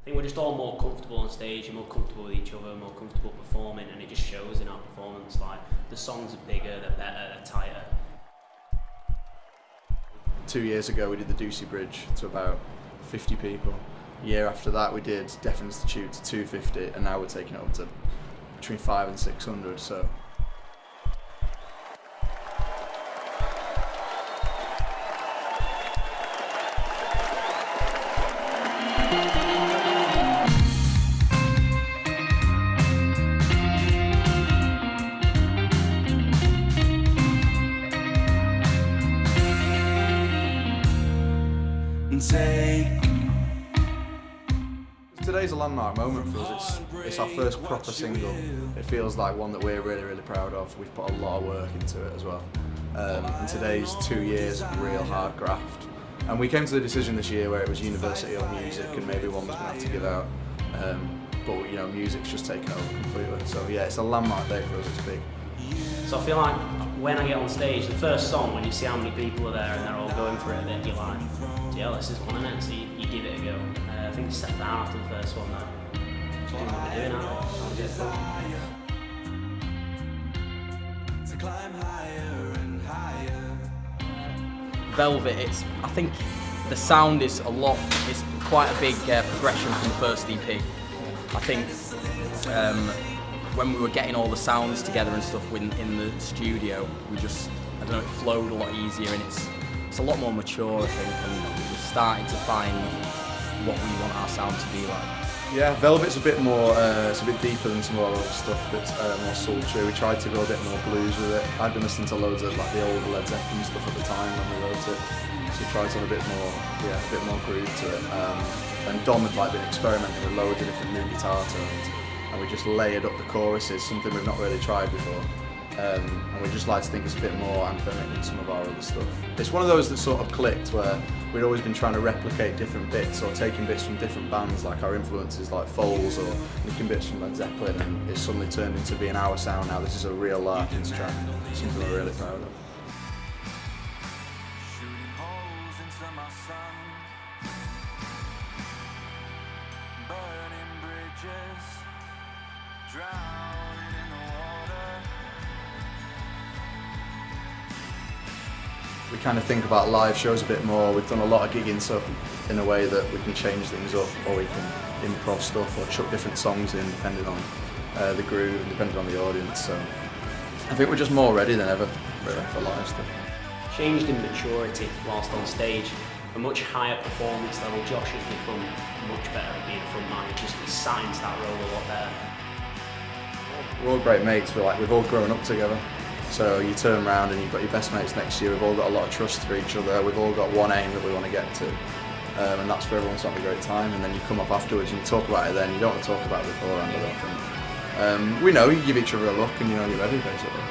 think we're just all more comfortable on stage and more comfortable with each other, more comfortable performing, and it just shows in our performance. Like, the songs are bigger, they're better, they're tighter. 2 years ago we did the Ducey Bridge to about 50 people. A year after that we did Deaf Institute to 250, and now we're taking it up to between 500 and 600. So today's a landmark moment for us. It's our first proper single. It feels like one that we're really, really proud of. We've put a lot of work into it as well. And today's 2 years of real hard graft. And we came to the decision this year where it was university or music, and maybe one was going to have to give out. But you know, music's just taken over completely. So yeah, it's a landmark day for us. It's big. So I feel like when I get on stage, the first song, when you see how many people are there and they're all going for it, then you're like, yeah, this is one of it. So you give it a go. I think you step down after the first one though. That's what we're doing now. Trying to get through. To climb higher and higher. Velvet, I think the sound is it's quite a big progression from the first EP. I think when we were getting all the sounds together and stuff in the studio, I don't know, it flowed a lot easier, and it's a lot more mature, I think, and we're starting to find what we want our sound to be like. Yeah, Velvet's a bit more, it's a bit deeper than some of our other stuff, a bit more sultry. We tried to go a bit more blues with it. I'd been listening to loads of like the old Led Zeppelin stuff at the time when we wrote it, so we tried to have a bit more groove to it. And Dom had like been experimenting with loads of different new guitar tones, and we just layered up the choruses, something we've not really tried before. And we just like to think it's a bit more anthemic than some of our other stuff. It's one of those that sort of clicked where we'd always been trying to replicate different bits or taking bits from different bands, like our influences like Foals or nicking bits from Led Zeppelin, and it's suddenly turned into being our sound now. This is a real Larkins track, something we're really proud of. Shooting holes into my sun. Burning bridges. Drowning in the water. We kind of think about live shows a bit more. We've done a lot of gigging, so in a way that we can change things up, or we can improv stuff or chuck different songs in depending on the groove and depending on the audience. So I think we're just more ready than ever really for live stuff. Changed in maturity whilst on stage. A much higher performance level. Josh has become much better at being a front man. He's signed into that role a lot better. We're all great mates. We've all grown up together. So you turn around and you've got your best mates next to you. We've all got a lot of trust for each other. We've all got one aim that we want to get to, and that's for everyone to have a great time. And then you come up afterwards and you talk about it. Then you don't want to talk about it beforehand, I don't think. We know you give each other a look and you know you're ready, basically.